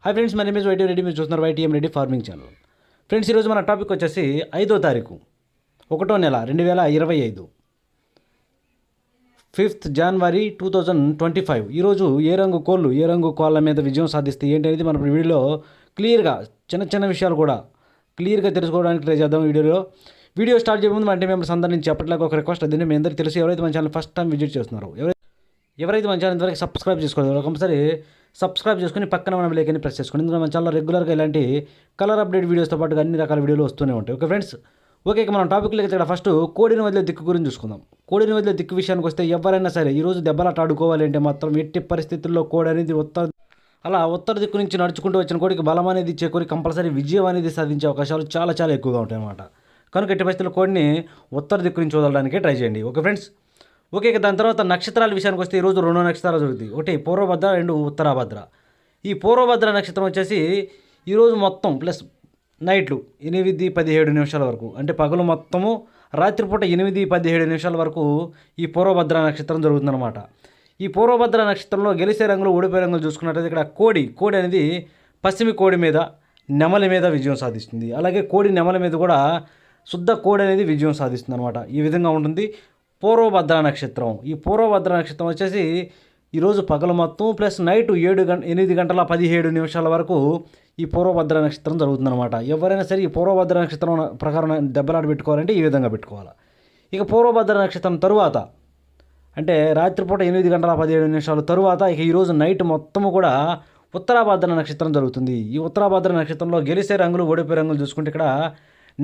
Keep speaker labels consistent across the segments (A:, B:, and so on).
A: Hi friends, my name is YT Reddy. మీరు చూస్తున్నారు YTM Reddy farming channel. Friends, ఈరోజు మన టాపిక్ వచ్చేసి 5వ తారీఖు 1వ నెల 2025, 5th January 2025. ఈరోజు ఏ రంగు కోళ్ళ మీద విజయం సాధిస్తే ఏంటి అనేది మన వీడియోలో క్లియర్గా చిన్న విషయాలు కూడా క్లియర్గా తెలుసుకోవడానికి ట్రై చేద్దాం. వీడియో స్టార్ట్ చేయడం ముందు అంటే మెంబర్స్ అందరి నుంచి చెప్పట్లేక ఒక రిక్వెస్ట్. అదే మీ అందరికీ తెలుసు, ఎవరైతే మన ఛానల్ ఫస్ట్ టైం విజిట్ చేస్తున్నారో, ఎవరైతే మన ఛానల్ ఇంతవరకు సబ్స్క్రైబ్ చేసుకోలేదు, కంపల్సరీ సబ్స్క్రైబ్ చేసుకుని పక్కన ఉన్న బెల్ ఐకాన్ని ప్రెస్ చేసుకోండి. ఎందుకంటే మన ఛానల్లో రెగ్యులర్గా ఇలాంటి కలర్ అప్డేట్ వీడియోస్తో పాటుగా అన్ని రకాల వీడియోలు వస్తూనే ఉంటాయి. ఓకే ఫ్రెండ్స్, ఇక మనం టాపిక్లోకి ఇక్కడ ఫస్ట్ కోడిని వదిలే దిక్కు గురించి చూసుకుందాం. కోడిని వదిలే దిక్కు విషయానికి వస్తే ఎవరైనా సరే ఈరోజు దెబ్బలాట ఆడుకోవాలి అంటే మాత్రం ఎట్టి పరిస్థితుల్లో కోడి అనేది ఉత్తర దిక్కు నుంచి నడుచుకుంటూ వచ్చిన కోడికి బలం అనేది ఇచ్చే కోడి కంపల్సరీ విజయం అనేది సాధించే అవకాశాలు చాలా ఎక్కువగా ఉంటాయి అన్నమాట. కనుక ఎట్టి పరిస్థితుల్లో కోడిని ఉత్తర దిక్కు నుంచి వదలడానికి ట్రై చేయండి. ఓకే ఫ్రెండ్స్, ఇక దాని తర్వాత నక్షత్రాల విషయానికి వస్తే ఈరోజు 2 నక్షత్రాలు జరుగుతాయి. ఒకటి పూర్వభద్ర, 2 ఉత్తరాభద్ర. ఈ పూర్వభద్ర నక్షత్రం వచ్చేసి ఈరోజు మొత్తం ప్లస్ నైట్లు 8:17 నిమిషాల వరకు, అంటే పగలు మొత్తము రాత్రిపూట 8:17 నిమిషాల వరకు ఈ పూర్వభద్ర నక్షత్రం జరుగుతుందన్నమాట. ఈ పూర్వభద్ర నక్షత్రంలో గెలిచే రంగులు, ఓడిపోయే రంగులు చూసుకున్నట్టయితే ఇక్కడ కోడి అనేది పశ్చిమ కోడి మీద, నెమలి మీద విజయం సాధిస్తుంది. అలాగే కోడి నెమలి మీద కూడా శుద్ధ కోడి అనేది విజయం సాధిస్తుంది అనమాట. ఈ విధంగా ఉంటుంది పూర్వభద్ర నక్షత్రం. ఈ పూర్వభద్ర నక్షత్రం వచ్చేసి ఈరోజు పగలు మొత్తం ప్లస్ నైట్ 8:17 వరకు ఈ పూర్వభద్ర నక్షత్రం జరుగుతుందన్నమాట. ఎవరైనా సరే ఈ పూర్వభద్ర నక్షత్రం ప్రకారం దెబ్బలాట పెట్టుకోవాలంటే ఈ విధంగా పెట్టుకోవాలి. ఇక పూర్వభద్ర నక్షత్రం తరువాత అంటే రాత్రిపూట 8:17 తరువాత ఇక ఈరోజు నైట్ మొత్తము కూడా ఉత్తరాభద్ర నక్షత్రం జరుగుతుంది. ఈ ఉత్తరాభద్ర నక్షత్రంలో గెలిచే రంగులు, ఓడిపోయే రంగులు చూసుకుంటే ఇక్కడ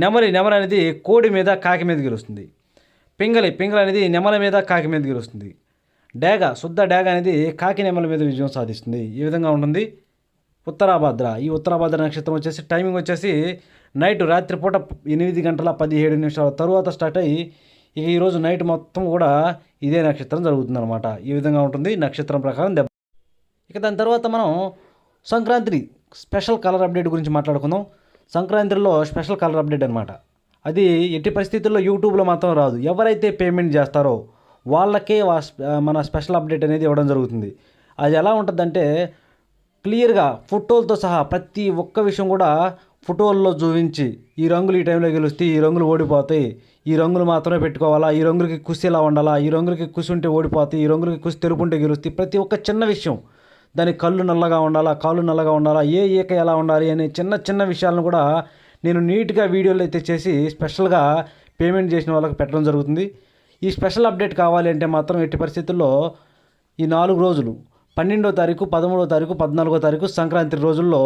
A: నెమలి అనేది కోడి మీద, కాకి మీద గెలుస్తుంది. పింగళి అనేది నెమల మీద, కాకి మీద గెలుస్తుంది. శుద్ధ డేగ అనేది కాకి నెమల మీద విజయం సాధిస్తుంది. ఈ విధంగా ఉంటుంది ఉత్తరాభద్ర. ఈ ఉత్తరాభద్ర నక్షత్రం వచ్చేసి టైమింగ్ వచ్చేసి నైట్ రాత్రిపూట 8:17 తరువాత స్టార్ట్ అయ్యి ఇక ఈరోజు నైట్ మొత్తం కూడా ఇదే నక్షత్రం జరుగుతుందన్నమాట. ఈ విధంగా ఉంటుంది నక్షత్రం ప్రకారం దెబ్బ. ఇక దాని తర్వాత మనం సంక్రాంతి స్పెషల్ కలర్ అప్డేట్ గురించి మాట్లాడుకుందాం. సంక్రాంతిలో స్పెషల్ కలర్ అప్డేట్ అనమాట. అది ఎట్టి పరిస్థితుల్లో యూట్యూబ్లో మాత్రం రాదు. ఎవరైతే పేమెంట్ చేస్తారో వాళ్ళకే మన స్పెషల్ అప్డేట్ అనేది ఇవ్వడం జరుగుతుంది. అది ఎలా ఉంటుందంటే క్లియర్గా ఫోటోలతో సహా ప్రతి ఒక్క విషయం కూడా ఫోటోల్లో చూపించి, ఈ రంగులు ఈ టైంలో గెలుస్తాయి, ఈ రంగులు ఓడిపోతాయి, ఈ రంగులు మాత్రమే పెట్టుకోవాలా, ఈ రంగులకి కుసి ఇలా ఉండాలా, ఈ రంగులకి కుసి ఉంటే ఓడిపోతాయి, ఈ రంగులకి కుసి తెలుపు ఉంటే గెలుస్తాయి, ప్రతి ఒక్క చిన్న విషయం, దాని కళ్ళు నల్లగా ఉండాలా, కాళ్ళు నల్లగా ఉండాలా, ఈక ఎలా ఉండాలి అనే చిన్న విషయాలను కూడా నేను నీట్గా వీడియోలు అయితే చేసి స్పెషల్గా పేమెంట్ చేసిన వాళ్ళకి పెట్టడం జరుగుతుంది. ఈ స్పెషల్ అప్డేట్ కావాలి అంటే మాత్రం ఎట్టి పరిస్థితుల్లో ఈ 4 రోజులు 12వ తారీఖు, 13వ తారీఖు, 14వ తారీఖు, సంక్రాంతి రోజుల్లో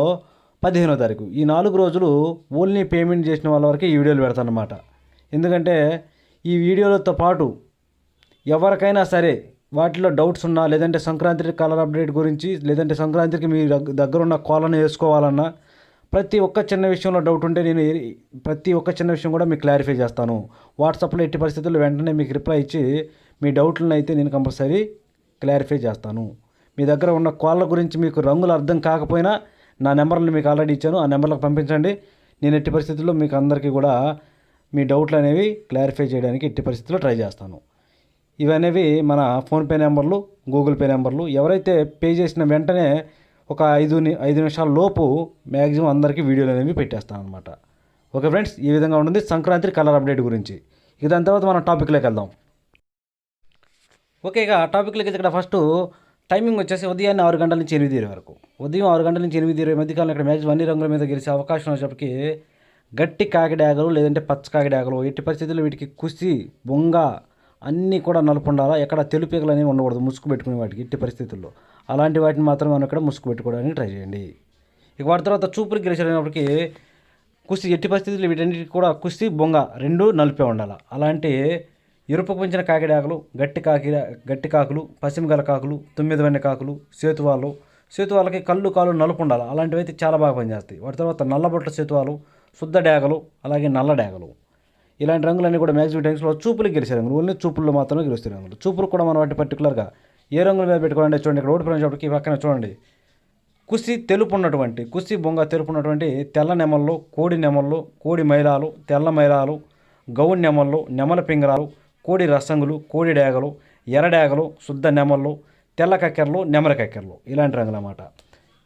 A: 15వ తారీఖు, ఈ 4 రోజులు ఓన్లీ పేమెంట్ చేసిన వాళ్ళ వరకు ఈ వీడియోలు పెడతాను అన్నమాట. ఎందుకంటే ఈ వీడియోలతో పాటు ఎవరికైనా సరే వాటిలో డౌట్స్ ఉన్నా, లేదంటే సంక్రాంతి కలర్ అప్డేట్ గురించి, లేదంటే సంక్రాంతికి మీ దగ్గర ఉన్న కోళ్ళను వేసుకోవాలన్నా, ప్రతి ఒక్క చిన్న విషయంలో డౌట్ ఉంటే నేను ప్రతి ఒక్క చిన్న విషయం కూడా మీకు క్లారిఫై చేస్తాను. వాట్సాప్లో ఎట్టి పరిస్థితుల్లో వెంటనే మీకు రిప్లై ఇచ్చి మీ డౌట్లను అయితే నేను కంపల్సరీ క్లారిఫై చేస్తాను. మీ దగ్గర ఉన్న కోళ్ళ గురించి మీకు రంగులు అర్థం కాకపోయినా నా నెంబర్ని మీకు ఆల్రెడీ ఇచ్చాను, ఆ నెంబర్లకు పంపించండి. నేను ఎట్టి పరిస్థితుల్లో మీకు అందరికీ కూడా మీ డౌట్లు అనేవి క్లారిఫై చేయడానికి ఎట్టి పరిస్థితుల్లో ట్రై చేస్తాను. ఇవనేవి మన ఫోన్పే నెంబర్లు, గూగుల్ పే నెంబర్లు. ఎవరైతే పే చేసిన వెంటనే ఒక 5 నిమిషాల లోపు మ్యాక్సిమం అందరికీ వీడియోలు అనేవి పెట్టేస్తాను అనమాట. ఓకే ఫ్రెండ్స్, ఈ విధంగా ఉంటుంది సంక్రాంతి కలర్ అప్డేట్ గురించి. ఇక దాని తర్వాత మనం టాపిక్లోకి వెళ్దాం. ఓకే, ఇక టాపిక్లోకి ఇక్కడ ఫస్ట్ టైమింగ్ వచ్చేసి ఉదయాన్నే 6 గంటల నుంచి 8:20 వరకు. ఉదయం 6 గంటల నుంచి 8:20 మధ్యకాలంలో ఇక్కడ మ్యాక్సిమం అన్ని రంగుల మీద గెలిచే అవకాశం వచ్చేప్పటికి గట్టి కాకిడాగలు, లేదంటే పచ్చ కాకిడాగలు. ఎట్టి పరిస్థితుల్లో వీటికి కుసి, బొంగ అన్నీ కూడా నలుపు ఉండాలా. ఎక్కడ తెలుపీగలు అనేవి ఉండకూడదు ముసుగు పెట్టుకునే వాటికి ఎట్టి పరిస్థితుల్లో. అలాంటి వాటిని మాత్రం మనం ఇక్కడ ముసుగు పెట్టుకోవడానికి ట్రై చేయండి. ఇక వాటి తర్వాత చూపురికి గెలిచినప్పటికీ కుస్తీ ఎట్టి పరిస్థితుల్లో వీటన్నిటికి కూడా కుస్తీ, బొంగ 2 నలిపే ఉండాలి. అలాంటి ఎరుపుకు పెంచిన కాకిడాకలు, గట్టి కాకులు, పశ్చిమగల కాకులు, 9 వెన్న కాకులు, సేతువాళ్ళకి కళ్ళు, కాళ్ళు నలుపు ఉండాలి. అలాంటివి అయితే చాలా బాగా పనిచేస్తాయి. వాటి తర్వాత నల్లబొట్ల సేతువాలు, శుద్ధ డేగలు, అలాగే నల్ల డేగలు. ఇలాంటి రంగులన్నీ కూడా మ్యాక్సిమం టైమ్స్లో చూపులకు గెలిచే రంగులు. ఓన్లీ చూపుల్లో మాత్రమే గెలుస్తాయి రంగులు. చూపులు కూడా మనం వాటి పర్టికులర్గా ఏ రంగుల మీద పెట్టుకోవాలంటే చూడండి, ఇక్కడ ఓడిపోయినప్పటికీ పక్కన చూడండి కుసి, బొంగ తెలుపు ఉన్నటువంటి తెల్ల నెమళ్ళు, కోడి నెమళ్ళు, కోడి మైలాలు, తెల్ల మైలాలు, గౌన్ నెమళ్ళు, నెమల పింగరాలు, కోడి రసంగులు, కోడి డేగలు, ఎర్ర డేగలు, శుద్ధ నెమళ్ళు, తెల్ల కక్కెరలు, నెమల కక్కెరలు, ఇలాంటి రంగులు అన్నమాట.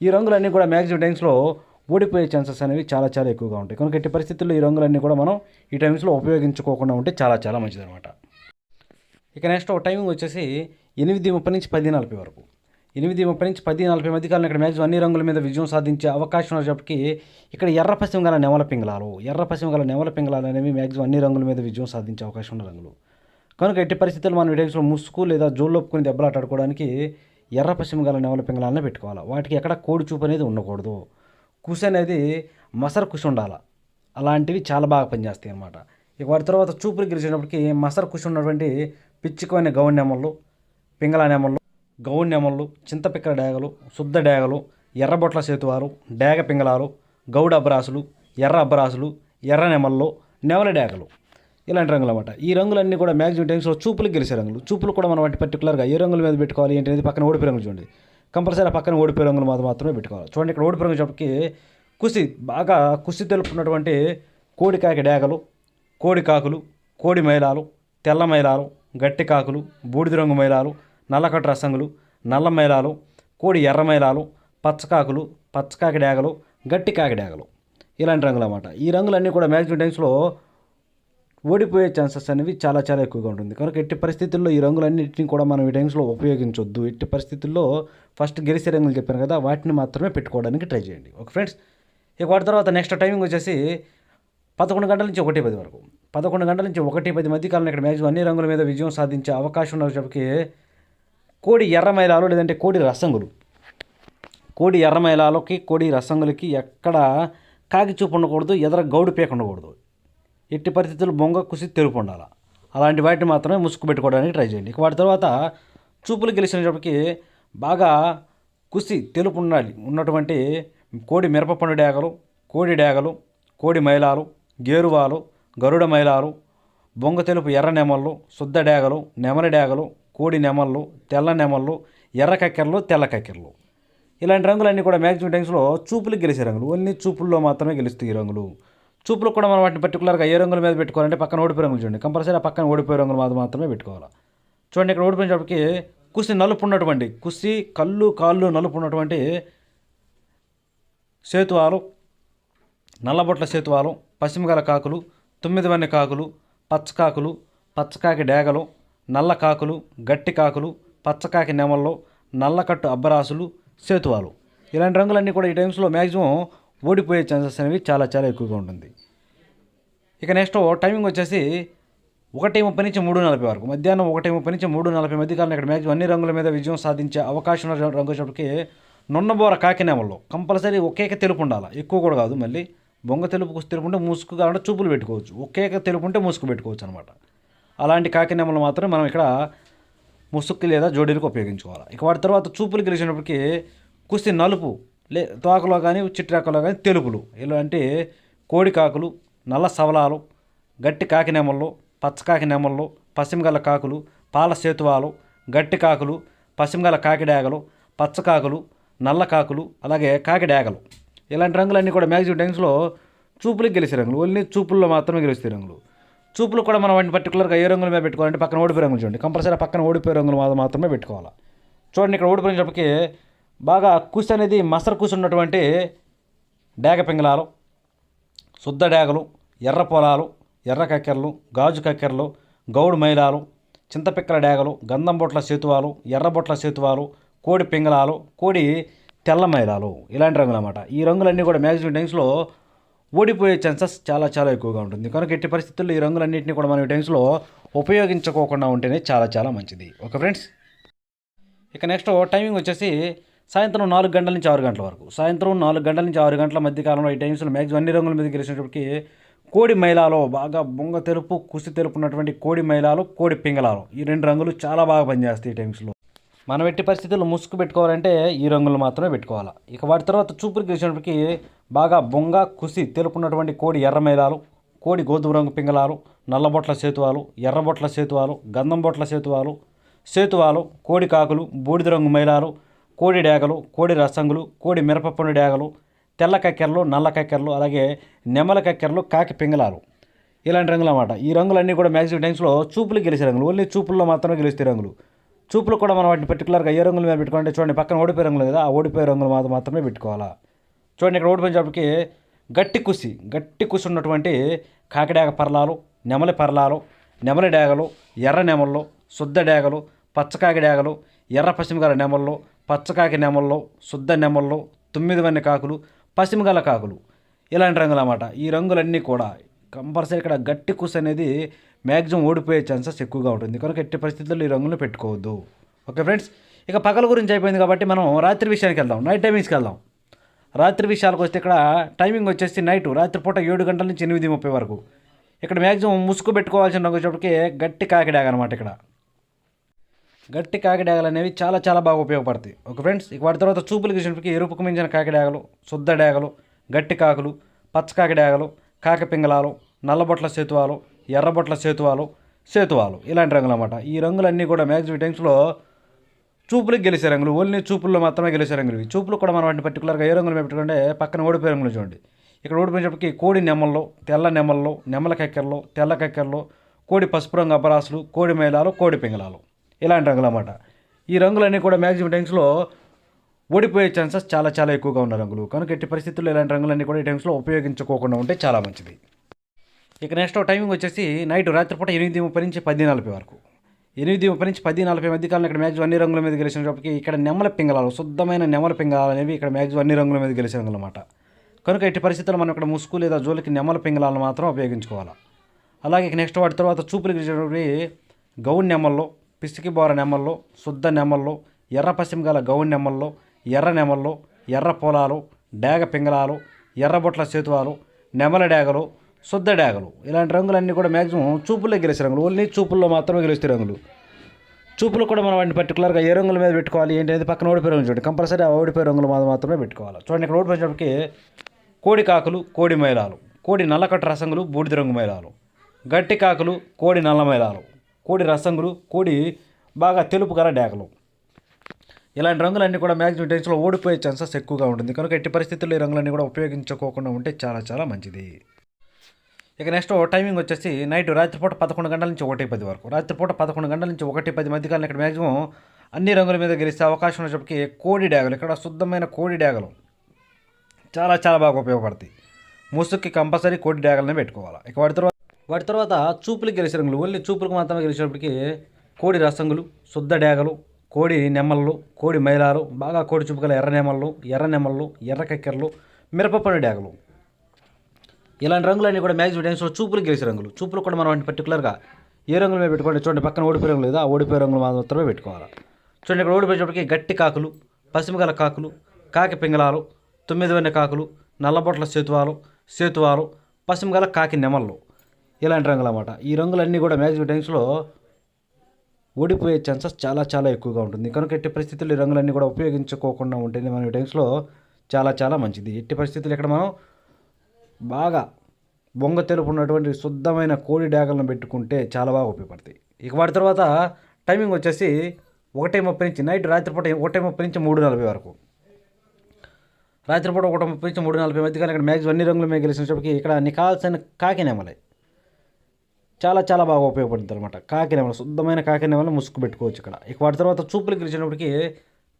A: ఈ రంగులన్నీ కూడా మ్యాక్సిమం టైమ్స్లో ఓడిపోయే ఛాన్సెస్ అనేవి చాలా చాలా ఎక్కువగా ఉంటాయి. కనుక ఎట్టి పరిస్థితుల్లో ఈ రంగులన్నీ కూడా మనం ఈ టైమ్స్లో ఉపయోగించుకోకుండా ఉంటే చాలా చాలా మంచిదన్నమాట. ఇక నెక్స్ట్ టైమింగ్ వచ్చేసి 8:30 నుంచి 10:40 వరకు. 8:30 నుంచి 10:40 మధ్య కాలంలో ఇక్కడ మ్యాక్సిమం అన్ని రంగుల మీద విజయం సాధించే అవకాశం ఉన్నప్పటికీ ఇక్కడ ఎర్ర పశ్చిమ గల నెమల పింగళాలు అనేవి మ్యాక్సిమం అన్ని రంగుల మీద విజయం సాధించే అవకాశం ఉన్న రంగులు. కనుక ఎట్టి పరిస్థితుల్లో మనం ఈ టైమ్స్లో ముసుగు లేదా జోళ్ళొప్పుకొని దెబ్బలాటాడుకోవడానికి ఎర్ర పశ్చిమ గల నెమల పింగళాలనే పెట్టుకోవాలి. వాటికి ఎక్కడ కోడి చూపు అనేది ఉండకూడదు. కుసి అనేది మసర కుసి ఉండాలి. అలాంటివి చాలా బాగా పనిచేస్తాయి అన్నమాట. ఇక వాటి తర్వాత చూపులు గెలిచేటప్పటికి మసర కుసి ఉన్నటువంటి పిచ్చుకోని గౌన్ నెమళ్ళు, పింగళ నెమళ్ళు, గౌన్ నెమళ్ళు, చింతపిక్కల డేగలు, శుద్ధ డేగలు, ఎర్రబొట్ల సేతువారు, డేగ పింగళాలు, గౌడ అబ్బరాసులు, ఎర్ర అబ్బరాసులు, ఎర్ర నెమళ్ళు, నెమల డేగలు ఇలాంటి రంగులు అన్నమాట. ఈ రంగులన్నీ కూడా మ్యాక్సిమం టైమ్స్లో చూపులకు గెలిచే రంగులు. చూపులు కూడా మనం వాటి పర్టికులర్గా ఏ రంగుల మీద పెట్టుకోవాలి ఏంటనేది పక్కన ఓడిపోయే రంగులు చూడండి. కంపల్సరీ ఆ పక్కన ఓడిపోయే రంగులు మాత్రమే పెట్టుకోవాలి. చూడండి ఇక్కడ ఓడిపోయే రంగు చెప్పకి బాగా కుసి తెలుపున్నటువంటి కోడికాకి డేగలు, కోడి కాకులు, కోడి మైలాలు, తెల్ల మైలాలు, గట్టి కాకులు, బూడిద రంగు మైలాలు, నల్లకట్టు రసంగులు, నల్ల మైలాలు, కోడి ఎర్ర మైలాలు, పచ్చకాకులు, పచ్చకాకి డేగలు, గట్టి కాకి డేగలు ఇలాంటి రంగులు అన్నమాట. ఈ రంగులన్నీ కూడా మ్యాక్సిమం టైమ్స్లో ఓడిపోయే ఛాన్సెస్ అనేవి చాలా చాలా ఎక్కువగా ఉంటుంది. కనుక ఎట్టి పరిస్థితుల్లో ఈ రంగులన్నింటినీ కూడా మనం ఈ టైమ్స్లో ఉపయోగించొద్దు. ఎట్టి పరిస్థితుల్లో ఫస్ట్ గెలిచే రంగులు చెప్పాను కదా, వాటిని మాత్రమే పెట్టుకోవడానికి ట్రై చేయండి. Okay friends. ఇక వాటి తర్వాత నెక్స్ట్ టైమింగ్ వచ్చేసి 11 గంటల నుంచి 1:10 వరకు. 11 గంటల నుంచి 1:10 మధ్య కాలంలో ఇక్కడ మ్యాక్సిమం అన్ని రంగుల మీద విజయం సాధించే అవకాశం ఉన్నప్పటికీ కోడి ఎర్ర మైలాలు లేదంటే కోడి రసంగులు, కోడి ఎర్ర మైలాలకి కోడి రసంగులకి ఎక్కడ కాకి చూపు ఉండకూడదు, ఎదర గౌడు పేక ఉండకూడదు. ఎట్టి పరిస్థితుల్లో బొంగ కుసి తెలుపు ఉండాలి. అలాంటి వాటిని మాత్రమే ముసుగు పెట్టుకోవడానికి ట్రై చేయండి. ఇక వాటి తర్వాత చూపులు గెలిచినప్పటికీ బాగా కుసి తెలుపు ఉన్నటువంటి కోడి మిరపపండు డేగలు, కోడి డేగలు, కోడి మైలాలు, గేరువాలు, గరుడ మైలాలు, బొంగ తెలుపు ఎర్ర నెమళ్ళు, శుద్ధ డేగలు, నెమలి డేగలు, కోడి నెమళ్ళు, తెల్ల నెమళ్ళు, ఎర్ర కక్కెరలు, తెల్ల కక్కెరలు ఇలాంటి రంగులన్నీ కూడా మ్యాక్సిమం టైమ్స్లో చూపులకు గెలిచే రంగులు. ఓన్లీ చూపుల్లో మాత్రమే గెలుస్తాయి ఈ రంగులు. చూపులు కూడా మనం వాటిని పర్టికులర్గా ఏ రంగుల మీద పెట్టుకోవాలంటే పక్కన ఓడిపోయే రంగులు చూడండి. కంపల్సరీ ఆ పక్కన ఓడిపోయే రంగులు మాత్రమే పెట్టుకోవాలి. చూడండి ఇక్కడ ఓడిపోయినప్పటికీ కుసి నలుపు ఉన్నటువంటి కుసి కళ్ళు కాళ్ళు నలుపు ఉన్నటువంటి సేతువాలు, నల్లబొట్ల సేతువాలు, పశ్చిమగల కాకులు, 9 కాకులు, పచ్చకాకులు, పచ్చకాకి డేగలు, నల్ల కాకులు, గట్టి కాకులు, పచ్చకాకి నెమళ్ళు, నల్లకట్టు అబ్బరాసులు, సేతువాలు ఇలాంటి రంగులన్నీ కూడా ఈ టైమ్స్లో మ్యాక్సిమం ఓడిపోయే ఛాన్సెస్ అనేవి చాలా చాలా ఎక్కువగా ఉంటుంది. ఇక నెక్స్ట్ టైమింగ్ వచ్చేసి 1:30 నుంచి 3:40 వరకు. మధ్యాహ్నం 1:30 నుంచి 3:40 మధ్య కాలంలో ఇక్కడ మ్యాక్సిమం అన్ని రంగుల మీద విజయం సాధించే అవకాశం ఉన్న రంగు వచ్చేప్పటికి నున్నబోర కాకి నెమల్లో కంపల్సరీ ఒకేక తెలుపు ఉండాలి. ఎక్కువ కూడా కాదు. మళ్ళీ బొంగ తెలుపు కుసి తెలుపు ఉంటే ముసుగు కావాలంటే చూపులు పెట్టుకోవచ్చు. ఒకేక తెలుపు ఉంటే ముసుగు పెట్టుకోవచ్చు అనమాట. అలాంటి కాకి నెమలు మాత్రం మనం ఇక్కడ ముసుక్కి లేదా జోడీలకు ఉపయోగించుకోవాలి. ఇక వాటి తర్వాత చూపులు గెలిచినప్పటికీ కుసి నలుపు తోకలో కానీ చిట్రాకలో కానీ తెలుపులు ఇలాంటి కోడి కాకులు, నల్ల సవలాలు, గట్టి కాకి నెమళ్ళు, పచ్చకాకి నెమళ్ళు, పశ్చిమగల కాకులు, పాల సేతువాలు, గట్టి కాకులు, పశ్చిమగల కాకి డేగలు, పచ్చకాకులు, నల్ల కాకులు, అలాగే కాకి డేగలు ఇలాంటి రంగులన్నీ కూడా మ్యాక్సిమం టైమ్స్లో చూపులకు గెలిచే రంగులు. ఓన్లీ చూపుల్లో మాత్రమే గెలుస్తాయి రంగులు. చూపులు కూడా మనం వాటిని పర్టికులర్గా ఏ రంగుల మీద పెట్టుకోవాలంటే పక్కన ఓడిపోయే రంగులు చూడండి. కంపల్సరీ పక్కన ఓడిపోయే రంగులు మాత్రమే పెట్టుకోవాలి. చూడండి ఇక్కడ ఓడిపోయినప్పటికీ బాగా కుసి అనేది మసర కుసి ఉన్నటువంటి డేగ పింగళాలు, శుద్ధ డేగలు, ఎర్ర పొలాలు, ఎర్ర కక్కెరలు, గాజు కక్కెరలు, గౌడు మైలాలు, చింతపిక్కల డేగలు, గంధం బొట్ల సేతువాలు, ఎర్ర బొట్ల సేతువాలు, కోడి పింగళాలు, కోడి తెల్ల మైలాలు ఇలాంటి రంగులు అన్నమాట. ఈ రంగులన్నీ కూడా మ్యాక్సిమం టైమ్స్లో ఓడిపోయే ఛాన్సెస్ చాలా చాలా ఎక్కువగా ఉంటుంది. కనుక ఎట్టి పరిస్థితుల్లో ఈ రంగులన్నింటినీ కూడా మనం ఈ టైమ్స్లో ఉపయోగించుకోకుండా ఉంటేనే చాలా చాలా మంచిది. Okay friends. ఇక నెక్స్ట్ టైమింగ్ వచ్చేసి సాయంత్రం 4 గంటల నుంచి 6 గంటల వరకు. సాయంత్రం 4 గంటల నుంచి 6 గంటల మధ్య కాలంలో ఈ టైమ్స్లో మ్యాక్సిమం అన్ని రంగుల మీద గెలిచినప్పటికీ కోడి మైలాలో బాగా బొంగ తెలుపు కుసి తెలుపు ఉన్నటువంటి కోడి మైలాలు, కోడి పింగళాలు ఈ 2 రంగులు చాలా బాగా పనిచేస్తాయి ఈ టైమ్స్లో. మనం ఎట్టి పరిస్థితుల్లో ముసుగు పెట్టుకోవాలంటే ఈ రంగులు మాత్రమే పెట్టుకోవాలి. ఇక వాటి తర్వాత చూపులు గెలిచినప్పటికీ బాగా బొంగ కుసి తెలుపున్నటువంటి కోడి ఎర్ర మైలాలు, కోడి గోధుమ రంగు పింగళాలు, నల్లబొట్ల సేతువాలు, ఎర్రబొట్ల సేతువాలు, గంధం బొట్ల సేతువాలు, కోడి కాకులు, బూడిద రంగు మైలాలు, కోడి డేగలు, కోడి రసంగులు, కోడి మిరపపండు డేగలు, తెల్ల కక్కెరలు, నల్ల కక్కెరలు, అలాగే నెమల కక్కెరలు, కాకి పింగళాలు ఇలాంటి రంగులు అన్నమాట. ఈ రంగులన్నీ కూడా మ్యాక్సిమం టైమ్స్లో చూపులు గెలిచే రంగులు. ఓన్లీ చూపుల్లో మాత్రమే గెలుస్తాయి రంగులు. చూపులు కూడా మనం వాటిని పర్టికులర్గా ఏ రంగుల మీద పెట్టుకోవాలంటే చూడండి, పక్కన ఓడిపోయే రంగులు కదా, ఆ ఓడిపోయే రంగులు మాత్రమే పెట్టుకోవాలా. చూడండి, ఇక్కడ ఓడిపోయినప్పటికి గట్టి కుసి ఉన్నటువంటి కాకిడాగ పర్లాలు, నెమలి పర్లాలు, నెమలి డేగలు, ఎర్ర నెమళ్ళు, శుద్ధ డేగలు, పచ్చకాకి డేగలు, ఎర్ర పశ్చిమగల నెమళ్ళు, పచ్చకాకి నెమళ్ళు, శుద్ధ నెమళ్ళు, 9 వన్నె కాకులు, పశ్చిమగల కాకులు, ఇలాంటి రంగులు అన్నమాట. ఈ రంగులన్నీ కూడా కంపల్సరీ ఇక్కడ గట్టి కుసి అనేది మ్యాక్సిమం ఓడిపోయే ఛాన్సెస్ ఎక్కువగా ఉంటుంది. కనుక ఎట్టి పరిస్థితుల్లో ఈ రంగులను పెట్టుకోవద్దు. ఓకే ఫ్రెండ్స్, ఇక పగల గురించి అయిపోయింది కాబట్టి మనం రాత్రి విషయానికి వెళ్దాం, నైట్ టైమింగ్స్కి వెళ్దాం. రాత్రి విషయాలకు వస్తే ఇక్కడ టైమింగ్ వచ్చేసి రాత్రిపూట 7 గంటల నుంచి 8:30 వరకు. ఇక్కడ మ్యాక్సిమం ముసుగు పెట్టుకోవాల్సిన రంగు వచ్చేప్పటికి గట్టి కాకిడాగ అనమాట. ఇక్కడ గట్టి కాకిడాగలు అనేవి చాలా చాలా బాగా ఉపయోగపడతాయి. ఓకే ఫ్రెండ్స్, ఇక వాటి తర్వాత చూపులకు చూసినప్పటికీ ఎరుపుకు మించిన కాకిడాగలు, శుద్ధ డేగలు, గట్టి కాకులు, పచ్చకాకి డేగలు, కాకి పింగళాలు, నల్లబొట్ల సేతువాలు, ఎర్రబొట్ల సేతువాలు ఇలాంటి రంగులు అన్నమాట. ఈ రంగులన్నీ కూడా మ్యాక్సిమం టైమ్స్లో చూపులకు గెలిచే రంగులు, ఓన్లీ చూపుల్లో మాత్రమే గెలిచే రంగులు ఇవి. చూపులు కూడా మనం వాటిని పర్టికులర్గా ఏ రంగులు పెట్టుకుంటే పక్కన ఓడిపోయే రంగులు చూడండి. ఇక్కడ ఓడిపోయినప్పటికీ కోడి నెమల్లో, తెల్ల నెమల్లో, నెమల కక్కెరలు, తెల్ల కక్కెరలు, కోడి పసుపు రంగు అబ్బరాసులు, కోడి మేళాలు, కోడి పింగళాలు ఇలాంటి రంగులు అన్నమాట. ఈ రంగులన్నీ కూడా మ్యాక్సిమం టైమ్స్లో ఓడిపోయే ఛాన్సెస్ చాలా చాలా ఎక్కువగా ఉన్న రంగులు. కనుక ఎట్టి పరిస్థితుల్లో ఇలాంటి రంగులన్నీ కూడా ఈ టైమ్స్లో ఉపయోగించుకోకుండా ఉంటే చాలా మంచిది. ఇక నెక్స్ట్ టైమింగ్ వచ్చేసి రాత్రిపూట 8:30 నుంచి 10:40 వరకు. 8:30 నుంచి 10:40 మధ్య కాలంలో ఇక్కడ మ్యాక్సిమం అన్ని రంగుల మీద గెలిచినప్పటికీ ఇక్కడ నెమల పింగళాలు, శుద్ధమైన నెమల పింగళాలు అనేవి ఇక్కడ మ్యాక్సిమం అన్ని రంగుల మీద గెలిచే రంగులు అన్నమాట. కనుక ఎట్టి పరిస్థితుల్లో మనం ఇక్కడ ముసుగు లేదా జోలికి నెమల పింగళాలను మాత్రం ఉపయోగించుకోవాలి. అలాగే నెక్స్ట్ వాటి తర్వాత చూపులకు గెలిచినప్పటికీ గౌన్ నెమల్లో, పిసికి బోర నెమల్లో, శుద్ధ నెమల్లో, ఎర్ర పశ్చిమగల గౌన్ నెమల్లో, ఎర్ర నెమల్లో, ఎర్ర పొలాలు, డేగ పింగళాలు, ఎర్రబొట్ల సేతువాలు, నెమల డేగలు, శుద్ధ డేగలు ఇలాంటి రంగులన్నీ కూడా మ్యాక్సిమం చూపుల్లో గెలిచే రంగులు, ఓన్లీ చూపుల్లో మాత్రమే గెలుస్తాయి రంగులు. చూపులు కూడా మనం వాటిని పర్టికులర్గా ఏ రంగుల మీద పెట్టుకోవాలి ఏంటి పక్కన ఓడిపోయే రంగులు చూడండి, కంపల్సరీ ఆ ఓడిపోయే రంగులు మాత్రమే పెట్టుకోవాలి. చూడండి, ఇక్కడ ఓడిపోయినప్పటికీ కోడి కాకులు, కోడి మైలాలు, కోడి నల్లకట్టు రసంగులు, బూడిద రంగు మైలాలు, గట్టి కాకులు, కోడి నల్ల మైలాలు, కోడి రసంగులు, కోడి బాగా తెలుపు గల డేగలు ఇలాంటి రంగులన్నీ కూడా మ్యాక్సిమం టైమ్స్లో ఓడిపోయే ఛాన్సెస్ ఎక్కువగా ఉంటుంది. కనుక ఎట్టి పరిస్థితుల్లో ఈ రంగులన్నీ కూడా ఉపయోగించుకోకుండా ఉంటే చాలా చాలా మంచిది. ఇక నెక్స్ట్ టైమింగ్ వచ్చేసి రాత్రిపూట 11 గంటల నుంచి 1:10 వరకు. రాత్రిపూట 11 గంటల నుంచి 1:10 మధ్య కాలం ఇక్కడ మ్యాక్సిమం అన్ని రంగుల మీద గెలిస్తే అవకాశం ఉన్నప్పటికీ కోడి డేగలు, ఇక్కడ శుద్ధమైన కోడి డేగలు చాలా చాలా బాగా ఉపయోగపడతాయి. ముసుగుకి కంపల్సరీ కోడి డేగలనే పెట్టుకోవాలి. ఇక వాటి తర్వాత చూపులకు గెలిచే రంగులు, ఓన్లీ చూపులకు మాత్రమే గెలిచినప్పటికీ కోడి రసంగులు, శుద్ధ డేగలు, కోడి నెమ్మళ్ళు, కోడి మైలాలు, బాగా కోడి చూపు గల ఎర్ర నెమళ్ళు, ఎర్ర కక్కెరలు, మిరపపండు డేగలు ఇలాంటి రంగులన్నీ కూడా మ్యాక్సిమం టైమ్స్లో చూపులకు గెలిచే రంగులు. చూపులు కూడా మనం వాటిని పర్టికులర్గా ఏ రంగుల మీద పెట్టుకోండి. చూడండి, పక్కన ఓడిపోయే రంగులు లేదా ఆ ఓడిపోయే రంగులు మాత్రమే పెట్టుకోవాలి. చూడండి, ఇక్కడ ఓడిపోయేటప్పటికి గట్టి కాకులు, పశ్చిమగల కాకులు, కాకి పింగళాలు, 9 వన్నె కాకులు, నల్లబొట్ల సేతువాలు, పశ్చిమగల కాకి నెమళ్ళు ఇలాంటి రంగులు అన్నమాట. ఈ రంగులన్నీ కూడా మ్యాక్సిమం టైమ్స్లో ఓడిపోయే ఛాన్సెస్ చాలా చాలా ఎక్కువగా ఉంటుంది. కనుక ఎట్టి పరిస్థితుల్లో ఈ రంగులన్నీ కూడా ఉపయోగించుకోకుండా ఉంటేనే మనం ఈ టైమ్స్లో చాలా చాలా మంచిది. ఎట్టి పరిస్థితులు ఇక్కడ మనం బాగా బొంగ తెలుపు ఉన్నటువంటి శుద్ధమైన కోడి డేగలను పెట్టుకుంటే చాలా బాగా ఉపయోగపడతాయి. ఇక వాటి తర్వాత టైమింగ్ వచ్చేసి 1:30 నుంచి రాత్రిపూట 1:30 నుంచి 3:40 వరకు. రాత్రిపూట 1:30 నుంచి 3:40 మధ్య కాలం ఇక్కడ మ్యాక్సిమం అన్ని రంగుల మీద గెలిచినప్పటికీ ఇక్కడ నికాల్సిన కాకి నెమలే చాలా చాలా బాగా ఉపయోగపడుతుంది అనమాట. కాకి నెమల, శుద్ధమైన కాకి నెమల ముసుగు పెట్టుకోవచ్చు ఇక్కడ. ఇక వాటి తర్వాత చూపులకు గెలిచినప్పటికీ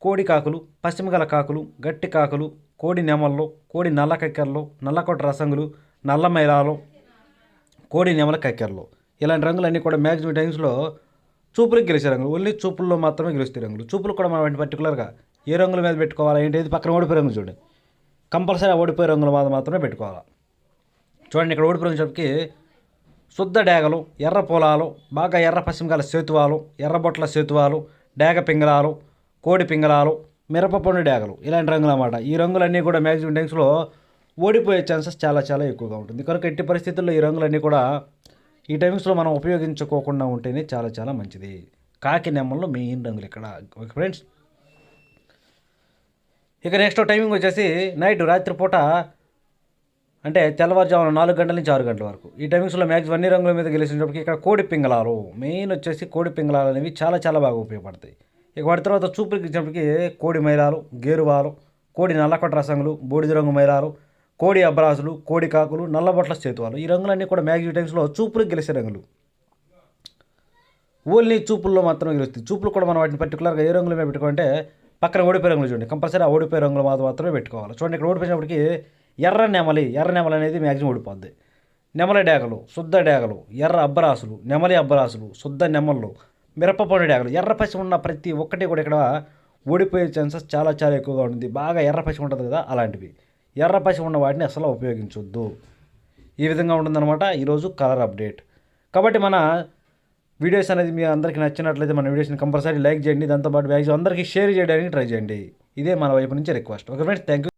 A: కోడి కాకులు, పశ్చిమగల కాకులు, గట్టి కాకులు, కోడి నెమళ్ళు, కోడి నల్ల కక్కెరలు, నల్లకొట్ట రసంగులు, నల్ల మైలాలు, కోడి నెమల కక్కెరలు ఇలాంటి రంగులన్నీ కూడా మ్యాక్సిమం టైమ్స్లో చూపులకు గెలిచే రంగులు, ఓన్లీ చూపుల్లో మాత్రమే గెలుస్తాయి రంగులు. చూపులు కూడా మనం పర్టికులర్గా ఏ రంగుల మీద పెట్టుకోవాలి ఏంటి పక్కన ఓడిపోయే రంగులు చూడండి, కంపల్సరీ ఓడిపోయే రంగుల మీద మాత్రమే పెట్టుకోవాలి. చూడండి, ఇక్కడ ఓడిపోయే రంగులకి శుద్ధ డేగలు, ఎర్ర పొలాలు, బాగా ఎర్ర పశ్చిమగల సేతువాలు, ఎర్రబొట్ల సేతువాలు, డేగ పింగళాలు, కోడి పింగళాలు, మిరపపండు డేగలు ఇలాంటి రంగులు అన్నమాట. ఈ రంగులన్నీ కూడా మ్యాక్సిమం టైమ్స్లో ఓడిపోయే ఛాన్సెస్ చాలా చాలా ఎక్కువగా ఉంటుంది. కనుక ఎట్టి పరిస్థితుల్లో ఈ రంగులన్నీ కూడా ఈ టైమ్స్లో మనం ఉపయోగించుకోకుండా ఉంటేనే చాలా చాలా మంచిది. కాకి నెమ్మల్లో మెయిన్ రంగులు ఇక్కడ. ఓకే ఫ్రెండ్స్, ఇక నెక్స్ట్ టైమింగ్ వచ్చేసి రాత్రిపూట అంటే తెల్లవారుజామున 4 గంటల నుంచి 6 గంటల వరకు. ఈ టైమింగ్స్లో మ్యాక్సిమం అన్ని రంగుల మీద గెలిచినప్పటికీ ఇక్కడ కోడి పింగళాలు మెయిన్ వచ్చేసి కోడి పింగళాలు అనేవి చాలా చాలా బాగా ఉపయోగపడతాయి. ఇక వాటి తర్వాత చూపులకు ఇచ్చినప్పటికీ కోడి మైలాలు, గేరువాలు, కోడి నల్లకొట్ట రసంగులు, బూడిద రంగు మైలాలు, కోడి అబ్రాసులు, కోడి కాకులు, నల్లబొట్ల సేతువాలు ఈ రంగులన్నీ కూడా మ్యాక్సిమం టైమ్స్లో చూపులకు గెలిచే రంగులు. ఓన్లీ చూపుల్లో మాత్రమే గెలుస్తుంది. చూపులు కూడా మనం వాటిని పర్టికులర్గా ఏ రంగుల మీద పెట్టుకోవాలంటే పక్కన ఓడిపోయే రంగులు చూడండి, కంపల్సరీ ఆ ఓడిపోయే రంగులు మాత్రమే పెట్టుకోవాలి. చూడండి ఇక్కడ ఓడిపోయినప్పటికీ ఎర్ర నెమలి అనేది మ్యాక్సిమం ఓడిపోద్ది. నెమలి డేగలు, శుద్ధ డేగలు, ఎర్ర అబ్బరాసులు, నెమలి అబ్బరాసులు, శుద్ధ నెమళ్ళు, మిరపపండు డేగలు, ఎర్ర పసి ఉన్న ప్రతి ఒక్కటి కూడా ఇక్కడ ఓడిపోయే ఛాన్సెస్ చాలా చాలా ఎక్కువగా ఉంటుంది. బాగా ఎర్ర పసి ఉంటుంది కదా, అలాంటివి ఎర్ర పసి ఉన్న వాటిని అసలు ఉపయోగించొద్దు. ఈ విధంగా ఉంటుందన్నమాట ఈరోజు కలర్ అప్డేట్. కాబట్టి మన వీడియోస్ అనేది మీ అందరికీ నచ్చినట్లయితే మన వీడియోస్ని కంపల్సరీ లైక్ చేయండి, దాంతోపాటు మ్యాక్సిమం అందరికీ షేర్ చేయడానికి ట్రై చేయండి. ఇదే మన వైపు నుంచి request. Okay friends, thank you.